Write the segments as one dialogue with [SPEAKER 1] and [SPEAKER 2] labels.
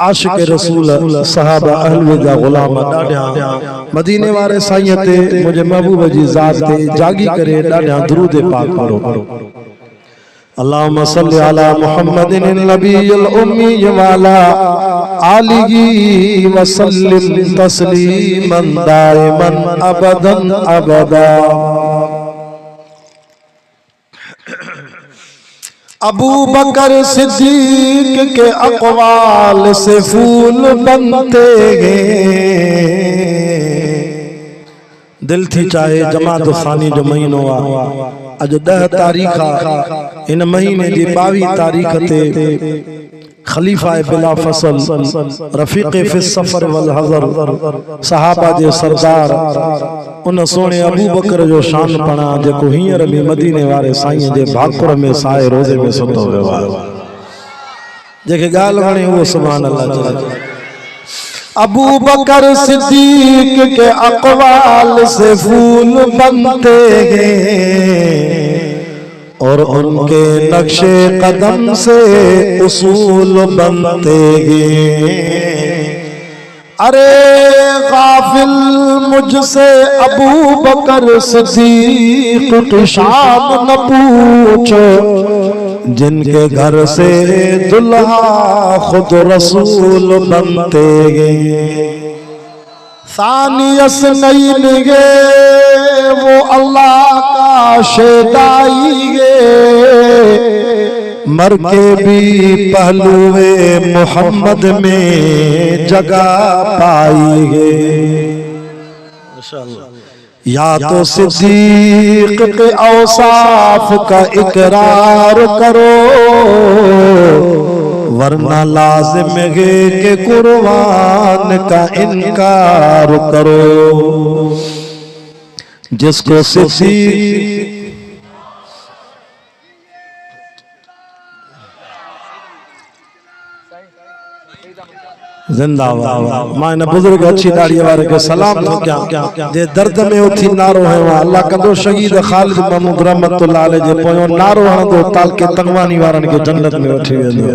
[SPEAKER 1] आशिक रसूल सहाबा अहले जा गुलाम ॾाढा मदीने वारे साईं ते मुझे महबूब जी ज़ात ते जागी करे ॾाढा दुरूद पाक पढ़ो। अल्लाहुम्मा सल्लि अला मुहम्मदिन नबील उम्मी वाला आलिही व सल्लिम तस्लीमन दाइमन अबदन अबदा। अबू बकर सिद्दीक के अक़वाल से फूल बनते हैं। दिल थी चाहे जमात खानी जो महीनो आ अज 10 तारीख इन महीने की 22 तारीख ते खलीफा बिला फसल रफीक फिस सफर वल हज़र सहाबा जे सरदार उन सोने अबू बकर जो शान पणा जेको हींअर भी मदीने वारे साईं जे भाकुर में साए रोज़े में सुतो वियो आहे। जेके ॻाल्हि वणे उहो सुभान अल्लाह चए। अबू बकर सिद्दीक के अक़वाल से फूल बनते हैं और उनके नक्शे कदम से उसूल बनते हैं। अरे गाफिल मुझसे अबू बकर सिद्दीक की शान न पूछो, जिनके घर से दुल्हा खुद रसूल बनते हैं। सानियस नहीं निगे वो अल्लाह का शेदाई गे, मर के भी पहलुए मोहम्मद में जगह पाएंगे। या तो सिद्दीक के औसाफ का इकरार करो, वरना लाजिम है कि कुर्बान का इनकार करो। जिसको सिद्दीक जिंदाबाद। मां बुजुर्ग अच्छी दाढ़ी वाले के सलाम तो क्या जे दर्द में उथी नारो है वहां अल्लाह कंदो शहीद खालिद महमूद रहमतुल्लाह अलैह जे पोयो नारो हणंदो ताल के तंगवानी वारन के जन्नत में वठी वेंदो।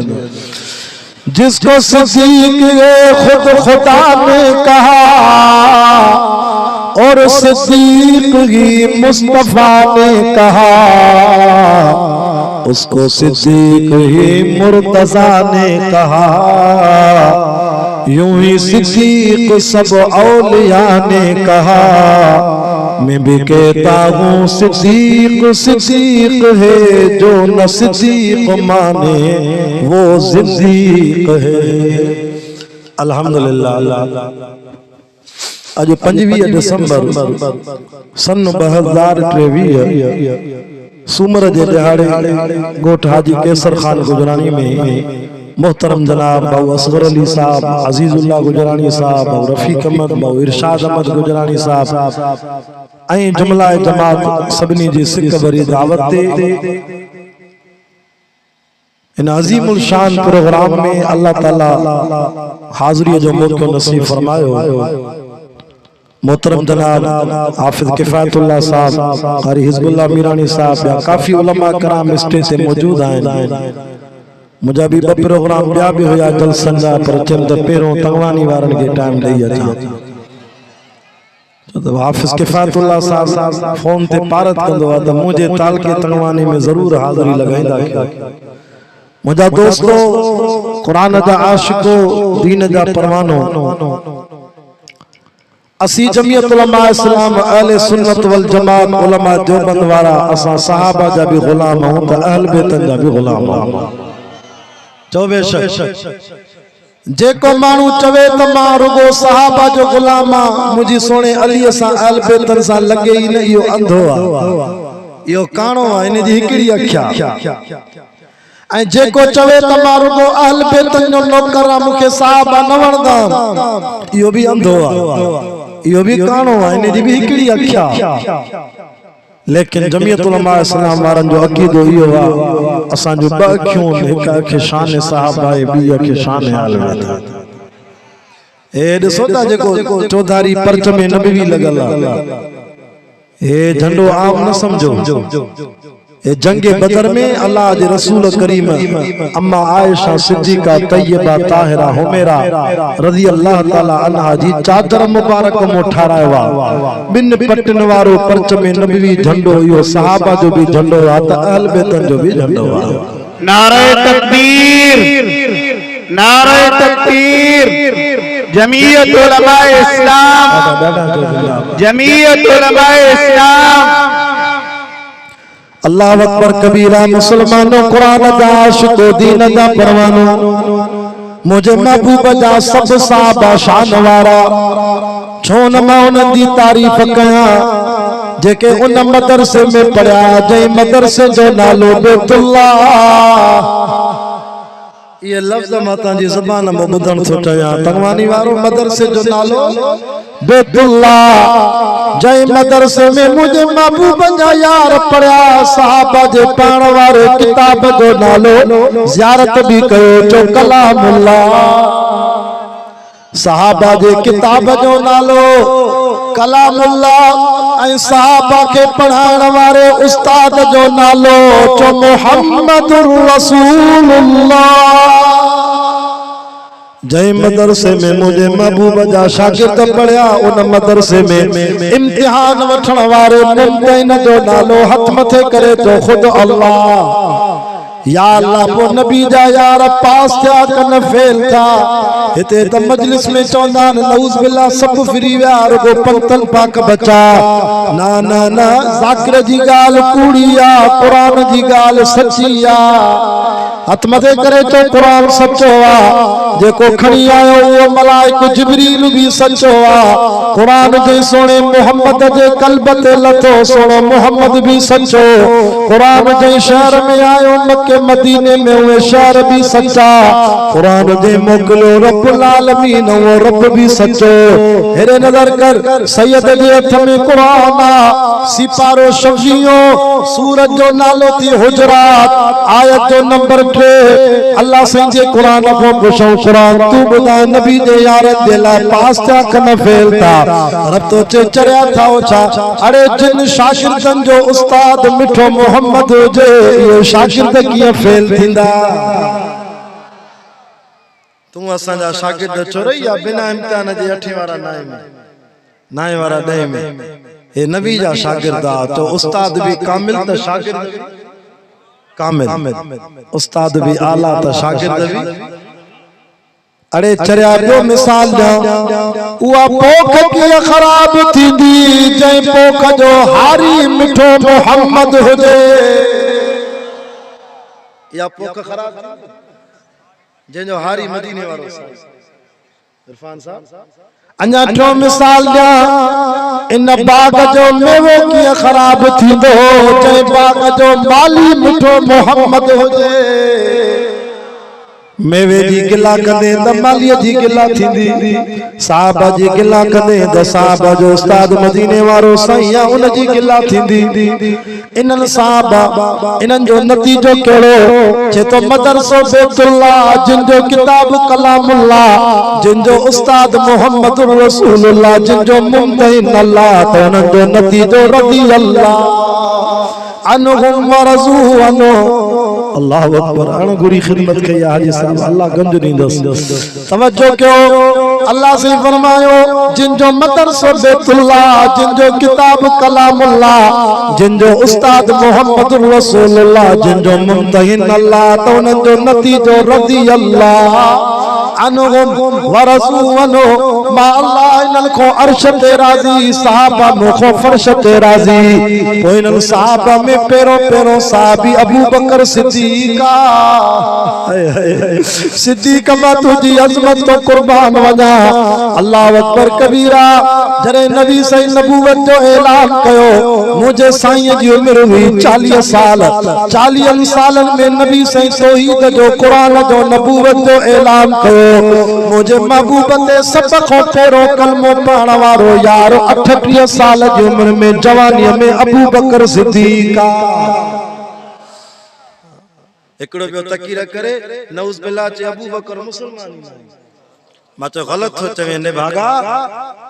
[SPEAKER 1] जिसको सिद्दीक खुद खुदा ने कहा और सिद्दीक ही मुस्तफा ने कहा, उसको सिद्दीक ही मुर्तजा ने कहा। यूं ही सिद्दीक सब औलिया ने कहा। मैं भी कहता हूँ सिद्दीक सिद्दीक है, जो न सिद्दीक माने वो सिद्दीक है। अल्हम्दुलिल्लाह। आज 25 दिसंबर सन 2023 सूमर जे दिहाड़े गोठ हाजी केसर खान गुजरानी में मोहतरम जनाब बाबू असगर अली साहब, अजीजुल्लाह गुजरानी साहब, रफीक अहमद बाबू इरशाद अहमद गुजरानी साहब ऐं जुमला जमात सभिनी जी सिक भरी दावत ते इन अजीमुल शान प्रोग्राम में अल्लाह ताला हाज़िरी जो मौको नसीब फरमायो। मोहतरम जनाब हाफिज किफायतुल्लाह साहब, कारी हिजबुल्लाह मीरानी साहब या काफी उलमा कराम स्टेज से मौजूद आहिनि। मुझा भी प्रोग्राम ॿिया बि हुया जलसन जा, पर चंद पहिरों तंगवानी वारन के टाइम ॾेई अचां। तो हाफिज किफायतुल्लाह साहब फोन ते पारत कंदो आहे त मुझे ताल के तंगवानी में जरूर हाज़िरी लगाईंदा। मुझा दोस्तों, कुरान जा आशिको, दीन जा परवानो, असी जमियत उलमा इस्लाम अहले सुन्नत वल जमात उलमा देवबंद वारा असा सहाबा जा भी गुलाम हूं त अहल बैतन जा भी गुलाम हूं। चो बेशक जेको मानू चवे त मां रुगो सहाबा जो गुलाम आ, मुजी सोने अली सा अहल बैतन सा लगे ही न, इहो अंधो आ, इहो काणो आ, इन जी हिकड़ी अखिया। ऐं जेको चवे त मां रुगो अहल बैतन जो नौकर आ, मूंखे सहाबा न वणदा, इहो भी अंधो आ, इहो भी काणो आ, इन जी भी हिकड़ी अखिया। लेकिन जमियत उलमा इस्लाम वारन जो अकीदो इहो आ, असां जो ब अखियूं, हिक अखि शान साहबा ऐं ॿी अखि शान आल वेठा। ए ॾिसो था जेको चौधारी पर्च में नबी लगल आ, ए झंडो आम न समझो, जंगे बदर में अल्लाह के रसूल करीम अम्मा आयशा सिद्दीका तय्यबा ताहिरा हुमैरा रज़ी अल्लाह ताला अन्हा जी चादर मुबारक मो ठारायो बिन पटन वारो परच में नबवी झंडो यो सहाबा जो भी झंडो आ त अहल बैतन जो भी झंडो आ।
[SPEAKER 2] नारे तकबीर, नारे तकबीर। जमीयत उलमा इस्लाम, जमीयत उलमा इस्लाम।
[SPEAKER 1] अल्लाह अकबर कबीरा। मुसलमानों कुरान दा आशिको दीन दा परवानो मुझे महबूब जा सब साहबा शान वारा छो न मां उन्हनि जी तारीफ़ कयां जेके उन मदरसे में पढ़िया जंहिं मदरसे जो नालो बैतुल्ला। ये लफ्ज़ मां तव्हांजी ज़बान में ॿुधण थो चाहियां। तंगवानी वारो मदरसे जो नालो बैतुल्ला। जंहिं मदरसे में मुझे महबूब जा यार पढ़िया साहबा जे पढ़ण वारे किताब जो नालो ज़ियारत भी कयो जो कलामुल्लाह। साहबा जे किताब जो नालो कलामुल्लाह ऐं साहबा के पढ़ाइण वारे उस्ताद जो नालो जो मुहम्मदुर रसूलुल्लाह। जय मदरसे में मुझे महबूब जा शागिर्द पढ़िया उन मदरसे में इम्तिहान वठण वारे मुमतहिन जो नालो हथ मथे करे तो खुद अल्लाह। या अल्लाह वो नबी जा यार पास थिया कन फेल था हिते त मजलिस में चौंदा नऊज़ बिल्ला सब फ्री विया रुगो पंतन पाक बचा। ना ना ना ज़ाकिर जी गाल कूड़ी आ कुरान जी गाल सच्ची आ। हथ मथे करे तो कुरान सच्चो आ जेको खणी आयो वो मलाइक जिब्रील भी सच्चो आ। कुरान जे सोने मोहम्मद जे कल्ब ते लथो सोनो मोहम्मद भी सच्चो। कुरान जे शहर में आयो मक्के मदीने में वो शहर भी सच्चा। कुरान जे मोकलो रब्बुल आलमीन वो रब भी सच्चो। हेरे नजर कर सैयद जे हथ में कुरान आ सिपारो शफियो सूरत जो नालो थी हुजरात आयत जो नंबर 3 अल्लाह संजे कुरान को पुछो कुरान तू बुधा नबी जे यार दिला पास था कन फेलता रब तो चरिया था ओछा। अरे जिन शागिर्दन जो उस्ताद मिठो मोहम्मद जे ये शागिर्द किया फेल थिंदा। तू असा जा शागिर्द चोरैया बिना इम्तिहान जे 8 वारा 9 वारा 10 में ए नबी जा शागिर्द तो उस्ताद भी कामिल त शागिर्द कामिल उस्ताद भी आला त शागिर्द भी। अरे चरिया जो मिसाल दा उआ पोख की खराब थींदी जय पोख जो हारी मिठो मोहम्मद हुजे। या पोख खराब जंहिं जो हारी मदीने वारो इरफान साहब। अञा टियों मिसाल दा इन बाग जो मेवो की खराब थींदो जंहिं बाग जो माली मिठो मोहम्मद हुजे। मेवे जी गिला कंदे त मालीअ जी गिला थींदी साहबा जी गिला कंदे त साहबा जो उस्ताद मदीने वारो साईं उन जी गिला थींदी। इन्हनि साहबा इन्हनि जो नतीजो कहिड़ो जे तो मदरसो बैतुल्ला जिन जो किताब कलामुल्लाह जिन जो उस्ताद मुहम्मदुर रसूलुल्लाह जिन जो मुमतहिन अल्लाह त उन्हनि जो नतीजो रज़ी अल्लाह अनहुम वरज़ू अनो। अल्लाह अकबर। अणगुरी खिदमत कई हाजी साहब अल्लाह गंज दींदस। तवज्जो कयो अल्लाह से फरमायो जिन जो मदरसो बैतुल्ला जिन जो किताब कलामुल्लाह जिन जो उस्ताद मुहम्मदुर रसूलुल्लाह जिन जो मुमतहिन अल्लाह तो उन्हनि जो नतीजो रज़ी अल्लाह अनहुम वरज़ू अनो। मा अल्लाह इन्हनि को अर्श ते राज़ी साहबा मुखो फर्श ते राज़ी। पोइ इन्हनि साहबा में पेरो पेरो साहबी अबू बकर सिद्दीका सिद्दीक मां तुझी अज़मत तो कुर्बान वञा। अल्लाह अकबर कबीरा। जरे नबी सही नबूवत जो ऐलान कयो मुझे साईं जी उम्र हुई 40 साल। 40 सालन में नबी सही तौहीद जो कुरान जो नबूवत जो ऐलान कयो। मुझे महबूब ते सब को पेरो कलमो पढ़ण वारो यार 38 साल जी उम्र में जवानी में अबू बकर सिद्दीका। एकड़ो बियो तकीर करे नऊज़ बिल्ला चे अबू बकर मुसलमान मां तो गलत थो चवे ने भागा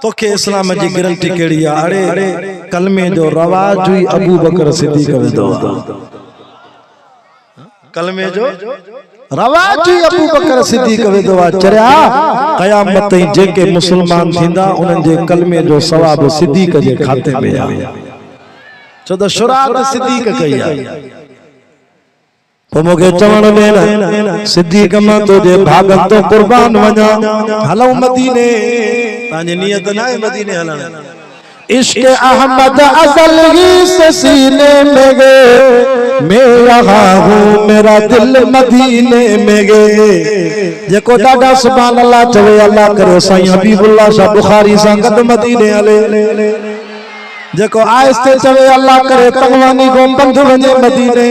[SPEAKER 1] तोखे इस्लाम जी गारंटी केड़ी आ। अरे कलमे जो रवाज हुई अबू बकर सिद्दीक वेंदो। कलमे जो रवाजी अबू बकर सिद्दीक़ वे दुआ चरिया क़यामत ताईं जेके मुसलमान थींदा उन्हनि जे कलमे जो सवाब सिद्दीक़ जे खाते में आ छो त शुरात सिद्दीक़ कई आ तो मुखे चवण दे न सिद्दीक़ मां तुझे भागन तो कुर्बान वञा हलऊं मदीने तांजी नियत ना है मदीने हलण इश्क अहमद अज़ल ही से सीने में गए मैं यहाँ हूँ मेरा दिल मदीने में गए जेको दादा सुभान अल्लाह चवे अल्लाह करे साईं हबीबुल्लाह शाह बुखारी सां गॾु मदीने हले जेको आहिस्ते चवे अल्लाह करे तंगवानी को पंध वञे मदीने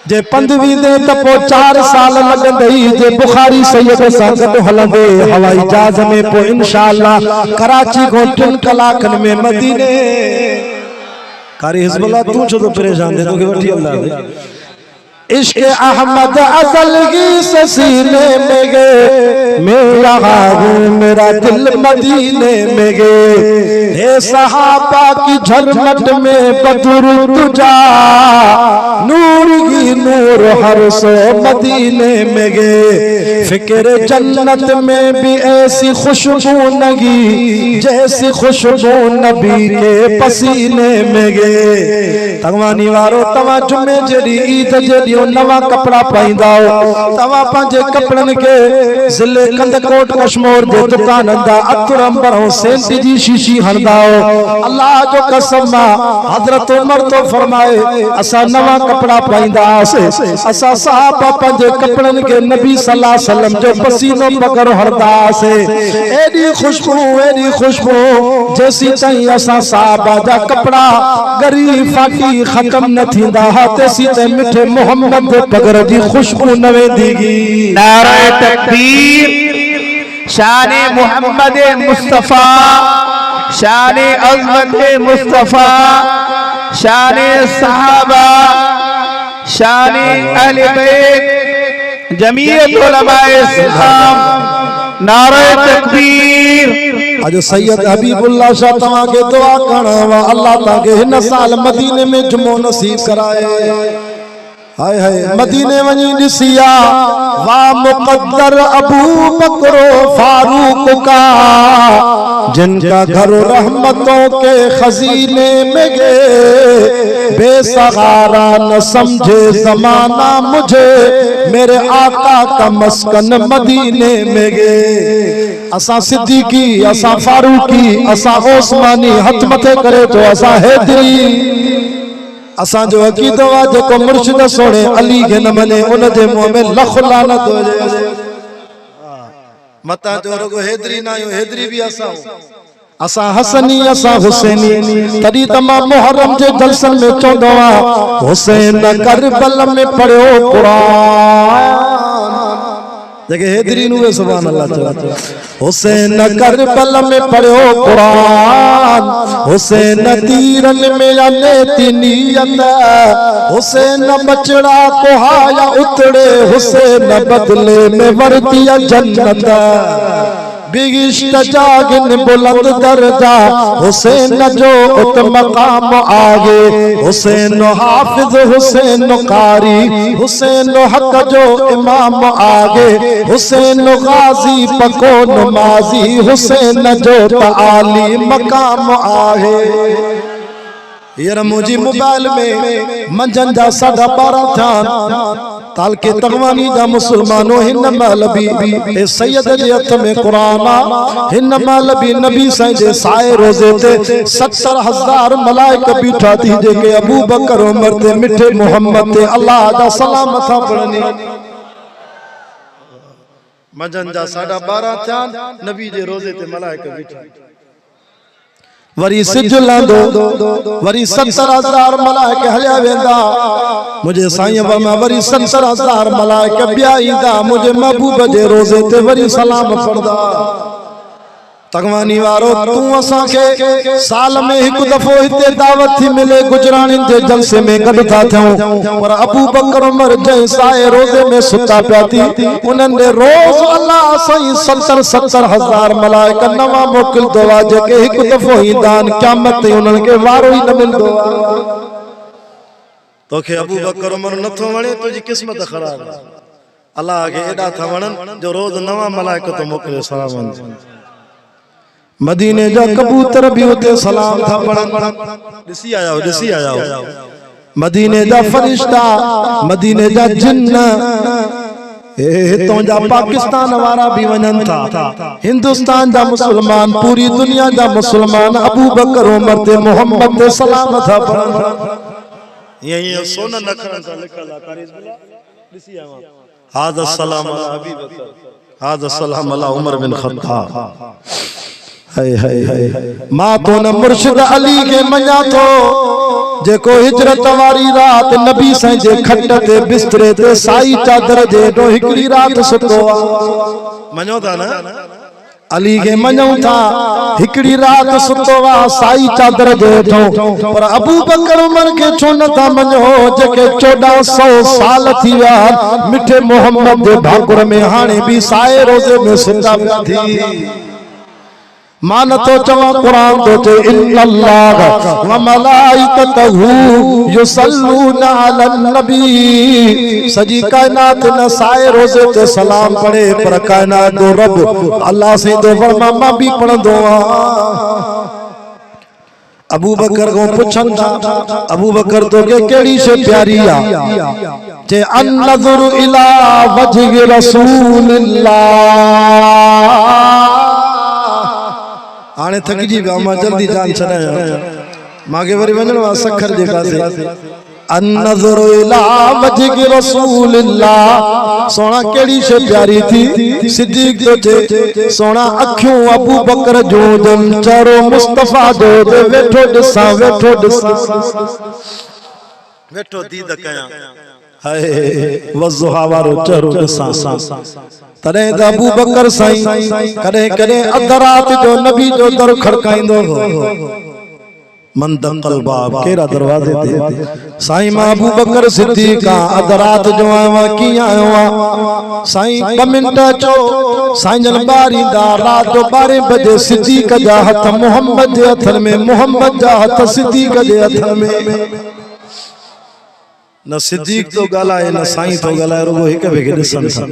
[SPEAKER 1] जे पंध वींदे त पोइ 4 साल लॻंदई जे बुखारी सैयद सां गॾु हलंदे हवाई जहाज में पोइ इंशाअल्लाह कराची को 3 कलाकनि में मदीने कारी हिज़बुल्लाह तू छो तो परेशान दे तोखे वठी अल्लाह दे इश्क अहमद अज़ल की से सीने में गए मैं यहाँ हूँ मेरा दिल मदीने में गए हे सहाबा की झरमट में बदर तुझा नूर की नूर हर सो मदीने में गए फिक्र जन्नत में भी ऐसी खुशबू लगी जैसी खुशबू नबी के पसीने में गए तगवानी वारो तवा जुमे जड़ी ईद जड़ी नवा कपड़ा पाइंदा तवा पंजे कपड़न के जिले कंदकोट कश्मीर दे दुकान दा अतर अंबर सेंट जी शीशी हंदा अल्लाह जो कसम हजरत उमर तो फरमाए असा नवा कपड़ा पाइंदा से असा साहब पंजे कपड़न के नबी सल्लल्लाहु अलैहि वसल्लम जो पसीनो पकड़ हरदा से एडी खुशबू जैसी ताई असा साहब जा कपड़ा गरी फाटी खत्म न थींदा तेसी ते मिठे मोहम्मद पगर जी खुशबू न वेंदीगी
[SPEAKER 2] नारे तकबीर शान मोहम्मद मुस्तफा शान अज़मत मुस्तफा शान सहाबा शान अहले बैत जमीयत उलमाए इस्लाम नारे तकबीर
[SPEAKER 1] आज सैयद हबीबुल्लाह शाह तवा के दुआ करणा अल्लाह ताके हिन साल मदीने में जुमो नसीब कराए हाय हाय मदीने वनी दिसिया वा मुकद्दर अबू बकर फारूक का जिनका घर रहमतों के खजीने में गए बेसहारा न समझे जमाना मुझे मेरे आका का मस्कन मदीने में गए असा सिद्दीकी असा फारूकी असा ओस्मानी हथ मथे करे तो असा हैदरी असा जो अकीदो आ जेको मुर्शिद सोने अली के न मने उन जे मुंह में लख लानत हो जाए मता जो रगो हैदरी ना यो हैदरी भी असा हसनी असा हुसैनी तदी तमाम मुहर्रम जे जलसन में चोंदो आ हुसैन करबल में पढ़ियो कुरान देखे हैदरी नु सुभान अल्लाह चला हुसैन करबल में पढ़ियो कुरान हुसैन तीरन में अनेती नियत हुसैन बचड़ा को हाया उतड़े हुसैन बदले में वर्तिया जन्नत बिगिश्त जागिन बुलंद दर्जा हुसैन जो उत मकाम आगे हुसैन हाफिज हुसैन कारी हुसैन हक जो इमाम आगे हुसैन गाजी पको नमाजी हुसैन जो ताली मकाम आगे यार मुझी मोबाइल में मंजन जा 12:30 ध्यान ताल के तगवानी जा मुसलमानों हिन मलबी ए सैयद जे हथ में कुरान हिन मलबी नबी साईं जे साए रोजे ते 70,000 मलाइक बीठा थी जेके अबू बकर उमर ते मिठे मोहम्मद ते अल्लाह दा सलाम था पढ़नी मंजन जा 12:30 ध्यान नबी जे रोजे ते मलाइक बीठा वरी सिज लांदो वरी 70,000 मलाइक हलिया वेंदा मुझे साईं बाबा वरी 70,000 मलाइक ॿिया ईंदा मुझे महबूब जे रोज़े ते वरी सलाम पढ़दा तगवानी वारो तू असा के साल में एक दफो इते दावत थी मिले गुजरानिन जे जलसे में गड था थऊं पर अबू बकर उमर जे साए रोजे में सुता प्याती उनन ने रोज अल्लाह साईं 70,000 मलाइक नवा मोकिल दुआ जेके एक दफो ही दान क़यामत उनन के वारो ही न मिलदो तोखे अबू बकर उमर नथो वणे तुझी किस्मत ख़राब है। अल्लाह के एडा था वणन जो रोज नवा मलाइकत मोकले सलाम। मदीने जा कबूतर भी उते सलाम था पढ़न। ॾिसी आया हो मदीने जा फरिश्ता, मदीने जा जिन्न, हितों जा पाकिस्तान वारा भी वञन था, हिंदुस्तान जा मुसलमान, पूरी दुनिया जा मुसलमान अबू बकर उमर ते मोहम्मद ते सलाम था पढ़न। ये सोना नखरन का लिखल कारी ॾिसी आवा। हाज़ सलाम अला अबी बकर, हाज़ सलाम अला उमर बिन खत्ताब। हाय हाय हाय मां तो न मुर्शिद अली के मञा थो जेको हिजरत वारी रात नबी साईं जे खट ते बिस्तरे ते साई चादर जे हेठो हिकड़ी रात सुतो आ। मञो था न अली के मञूं था हिकड़ी रात सुतो आ साई चादर जे हेठो। पर अबू बकर उमर के छो न था मञो जेके 1400 साल थी विया मिठे मोहम्मद जे भाकुर में हाणे भी साए रोज़े में सुता पिया थी। मान तो चवा कुरान तो चे इन्नल्लाह व मलाइकतहू युसल्लूना अलन नबी। सजी कायनात न साए रोज़े ते सलाम पढ़े पर कायनात दो रब अल्लाह से दो फरमा भी पढ़ंदो आ। अबू बकर को पुछन था अबू बकर तो के केड़ी शे प्यारी आ जे अन नज़र इला वजह रसूलिल्लाह। हाणे थकजी विया मां जल्दी जान छॾाया मांखे वरी वञणो आहे सखर जे पासे। अन नज़र इला वजह रसूलिल्लाह सोना केड़ी शे प्यारी थी सिद्दीक जो चे सोना अखियों अबू बकर जो जन चरो मुस्तफा जो वेठो ॾिसां वेठो दीद कयां हाय वज़ुहा वारो चरो ॾिसां। तॾहिं त अबू बकर साईं कॾहिं कॾहिं अध रात जो नबी जो दर खड़काईंदो हो। मन दक़ल बाब केरा दरवाजे ते साईं मां अबू बकर सिद्दीक अध रात जो आयो कीअं आयो आ साईं 2 मिंट अचो। साईं जन ॿार ईंदा रात जो 12 बजे सिद्दीक जा हथ मोहम्मद जे हथन में, मोहम्मद जा हथ सिद्दीक जे हथन में। न सिद्दीक तो ॻाल्हाए न साईं तो ॻाल्हाए रुगो हिक ॿिए खे ॾिसनि था।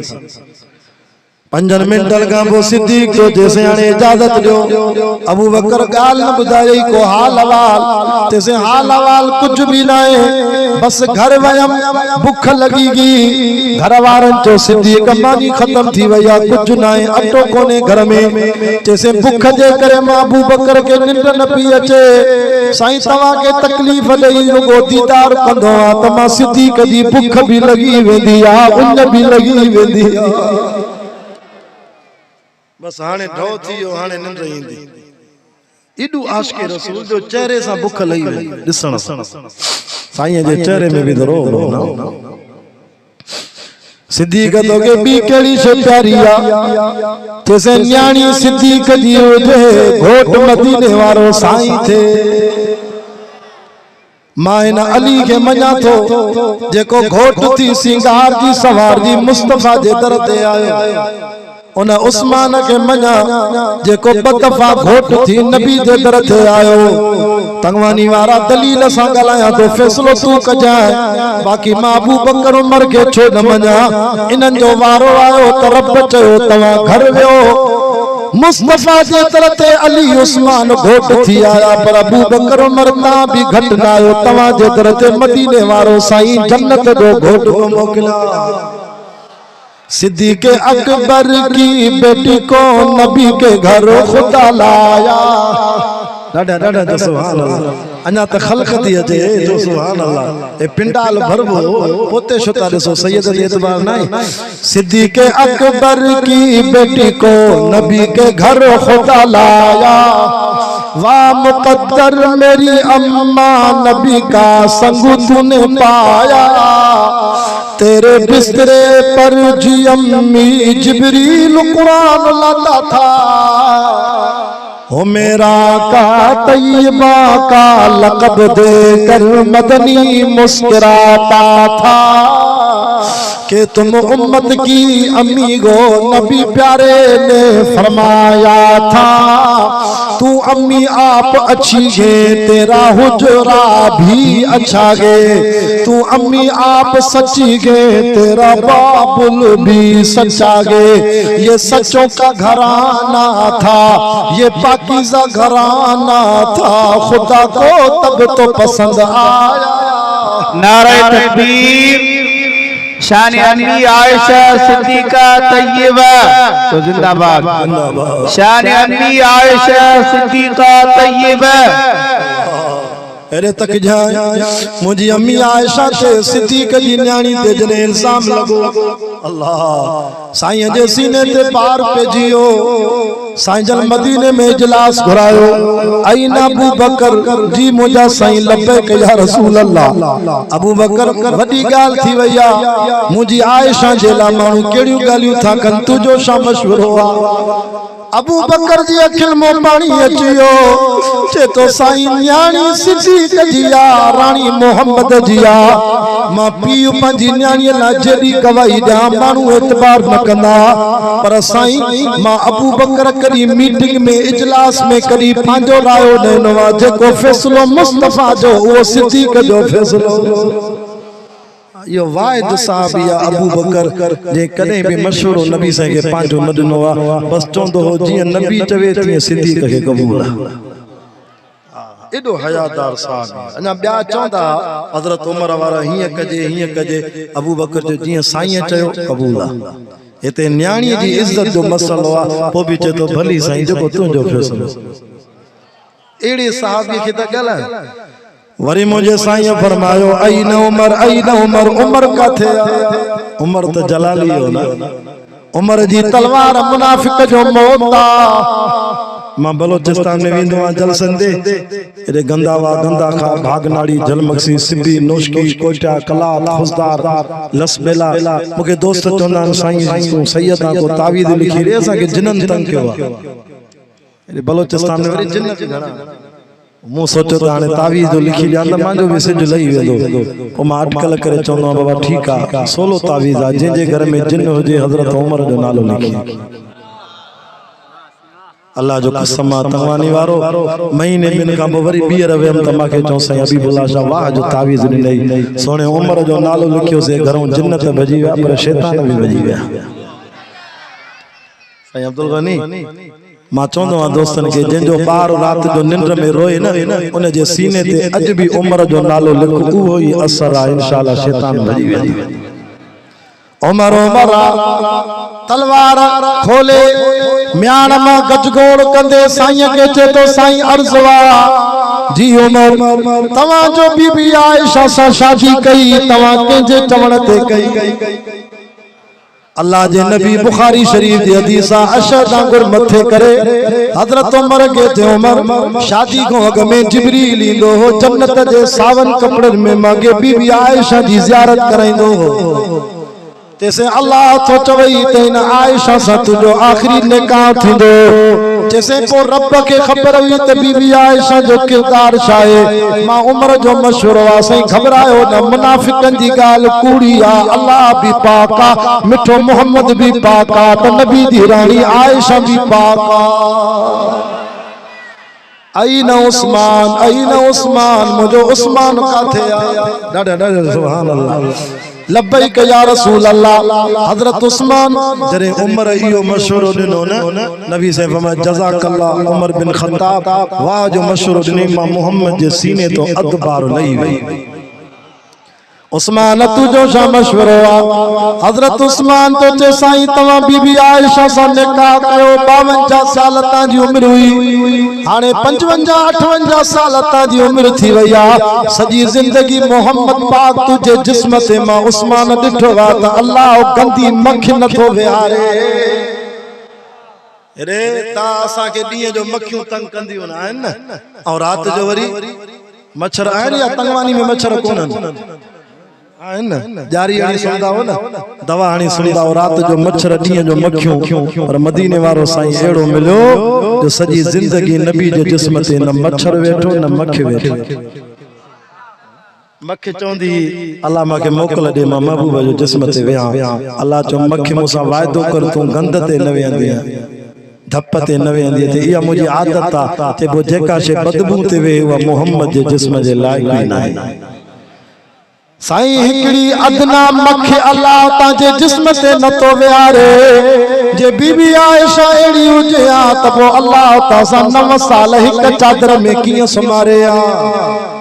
[SPEAKER 1] 5 मिंटन खां पोइ सिद्दीक जो जैसे हाणे इजाजत ॾियो। अबू बकर ॻाल्हि न ॿुधाई को हाल अहवाल तेसे हाल अहवाल कुछ भी न आहे बस घर वयम भूख लगी गई घर वारन चो सिद्दीक मानी खत्म थी वई आ कुछ न आहे अटो कोने घर में जैसे भूख जे करे मां अबू बकर के निंड न पई अचे साईं तवा के तकलीफ ॾेई रुगो दीदार कंदो आ त मां सिद्दीक जी भूख भी लगी वेंदी आ उन भी लगी वेंदी आ। बस हाणे ढो थी वियो हाणे निंड ईंदी एडू आशिक़े रसूल जो चेहरे सां भूख लही वई ॾिसण साईं जे चेहरे में भी रो न। सिद्दीक तो के बी केड़ी शे प्यारी आ जैसे न्याणी सिद्दीक जी हुजे घोट मदीने वारो साईं थे। मां इन अली के मञा थो जेको घोट थी सिंगार जी सवार जी मुस्तफा जे दर ते आयो। उन उस्मान के मञा जेको बदफा घोट थी नबी जे दर ते आयो। तंगवानी वारा दलील सां ॻाल्हायां तो फैसलो तू कजाए बाक़ी मां अबू बकर उमर के छो न मञा। इन्हनि जो वारो आयो त रब चयो तव्हां घर वियो मुस्तफा जे दर ते अली उस्मान घोट थी आया पर अबू बकर उमर तां भी घट न आयो तव्हां जे दर ते मदीने वारो साईं जन्नत जो घोट मोकिलिया। सिद्दीक अकबर की बेटी को नबी के घर खुदा लाया। डाडा डाडा जो सुभान अल्लाह अन्या त खल्क थी अचे जो सुभान अल्लाह ए पिंडाल भरबो पोते शुता ॾिसो सैयद जे एतबार नहीं। सिद्दीक अकबर की बेटी को नबी के घर खुदा लाया। वाह मुकद्दर मेरी अम्मा नबी का संग तूने पाया। तेरे बिस्तरे पर जी अम्मी जिब्रील कुरान लाता था। हो मेरा का तैयबा का लक़ब देकर मदनी मुस्कुराता था। कि तुम उम्मत की अम्मी गो। नबी प्यारे ने फरमाया था तू अम्मी आप अच्छी गे तेरा हुजरा भी अच्छा गे। तू अम्मी आप सच्ची गे तेरा बाबुल भी सच्चा गे। ये सच्चों का घराना था, ये पाकीज़ा घराना था, खुदा को तब तो पसंद आया।
[SPEAKER 2] नारे तकबीर। शान अम्मी आयशा सिद्दीका तय्यबा तो जिंदाबाद। शान अम्मी आयशा सिद्दीका तय्यबा।
[SPEAKER 1] अरे तक जाए मुझी अम्मी आयशा ते सिद्दीक जी न्याणी ते जने इल्जाम लगो। अल्लाह साईं जे सीने ते पार पे जियो। साईं जल मदीने में इजलास घुरायो। आईन अबू बकर जी मुझा साईं लब्बैक या रसूल अल्लाह। अबू बकर वडी गाल थी वया मुझी आयशा जे ला मानू केड़ियूं गालियूं था कन तुजो शा मशहूर हुआ। अबू बकर जी अखिल मो पानी अचियो चे तो साईं न्याणी सिद्दीक जिया रानी मोहम्मद जिया मां पीउ पंजी न्याणी ला जेडी गवाही दा मानू एतबार न कंदा। पर साईं मां अबू बकर करी मीटिंग में इजलास में करी पांजो रायो ॾिनो जेको फैसलो मुस्तफा जो वो सिद्दीक जो फैसलो। यो वाहिद साहब या अबू बकर जे कदे भी मशहूर नबी साईं के पांजो न ॾिनो आ। बस चोंदो हो जी नबी चवे तीअं सिद्दीक के कबूल आ। एडो हयादार साहब अना ब्या चौंदा हजरत उमर वारा हिय कजे अबू बकर जो जी साईं चयो कबूल आ। इते न्याणी जी इज्जत जो मसलो आ पो भी चे तो भली साईं जो तुंजो फैसलो। एड़े साहब के त गला वरी मुझे साईं फरमायो आई न उमर उमर का थे। उमर तो जलाली हो ना। उमर जी तलवार मुनाफिक जो मौता। मां बलोचिस्तान में विंदो आ जलसन दे एरे गंदावा गंदा खा भागनाड़ी जलमक्सी सिब्बी नोशकी कोटा कला खुसदार लसबेला मुके दोस्त चोंदा साईं तू सैयदा को तावीज़ लिखी रे असा के जिनन तंग के वा। एरे बलोचिस्तान में वरी जिन्न घणा मु सोचो त हाणे तावीज़ जो लिखी ॾियां त मांजो भी सिज लही वेंदो। पोइ मां अटकल करे चवंदो बाबा ठीक आ 16 तावीज़ आ जे घर में जिन हुजे हजरत उमर जो नालो लिखी। अल्लाह जो कसम आ तंगवानी वारो महीने बिन का वरी बीर वेम त माके चो साईं अबीबुल्लाह शाह वाह जो तावीज़ ॾिनई सोने उमर जो नालो लिखियो से घरों जिन्नत भजी विया पर शैतान भी भजी विया। साईं अब्दुल गनी मां चवंदो आ दोस्तन के जिन जो बार रात जो निंद्र में रोए न उन जे सीने ते अज भी उमर जो नालो लिख उहो ही असर आ इंशाअल्लाह शैतान भजी वेंदी। उमर तलवार खोले म्यान मां गजगोड़ कंदे साईं के चे तो साईं अर्ज़वा जी उमर तवा जो बीबी आयशा सा शादी कई तवा के जे चवण ते कई। अल्लाह जे नबी बुखारी शरीफ दी हदीस अशद अंगुर मथे करे हजरत उमर के थे उमर शादी को अग में जिब्रील इंदो हो जन्नत जे सावन कपड़न में मांगे बीबी आयशा जी जियारत कराइंदो हो। तैसे अल्लाह तो चवई तेन आयशा सा तुजो आखिरी निकाह थींदो। जैसे को रब के खबर हुई त बीबी आयशा जो किरदार छाए मां उमर जो मशहूर वा सही घबरायो न मुनाफिकन जी गाल कूड़ी आ। अल्लाह भी पाक आ मिठो मोहम्मद भी पाक आ त नबी दी रानी आयशा भी पाक आ। आईन उस्मान मुझो उस्मान काथे आ। डाडा सुभान अल्लाह लब्बैक या रसूल अल्लाह। हजरत उस्मान जरे उमर इयो मशहूर दिनो न नबी से फरमाया जज़ाकल्लाह उमर बिन खत्ताब वाह जो मशहूर दिने मां मोहम्मद जे सीने तो अदबार लई वई। उस्मान तुजो शा मशहूर हुआ। हजरत उस्मान तो चे साईं तवा बीबी आयशा सा निकाह कयो 52 साल ताजी उम्र हुई हाने 55 58 साल ताजी उम्र थी वया। सजी जिंदगी मोहम्मद पाक तुझे जिस्म ते मां उस्मान दिठो वा त अल्लाह गंदी मख न थो वेहारे। रे ता असा के डी जो मखियूं तंग कंदियूं न आहिन न और रात जो वरी मच्छर आहिन या तंगवानी में मच्छर कोनन आहिन जारी हाणी सुनदा हो न दवा हाणी सुनदा हो रात जो मच्छर डी जो मखियूं पर मदीने वारो साईं एड़ो मिलो जो सजी जिंदगी नबी जे जिस्म ते न मच्छर वेठो न मख वेठो। मखे चौंदी अल्लाह माके मोकल दे मां महबूब जो जिस्म ते विया अल्लाह चो मखे मूंसा वायदो कर तू गंद ते न वेंदी धप ते न वेंदी ते इया मुजी आदत आ ते वो जेका शे बदबू ते वे वा मोहम्मद जे जिस्म जे लायक ही नाही साईं हिकड़ी अदना मखे अल्लाह ताजे जिस्म ते न तो वियारे जे बीबी आयशा एड़ी हुजे आ त वो अल्लाह ता 9 साल हिक चादर में किए सुमारे आ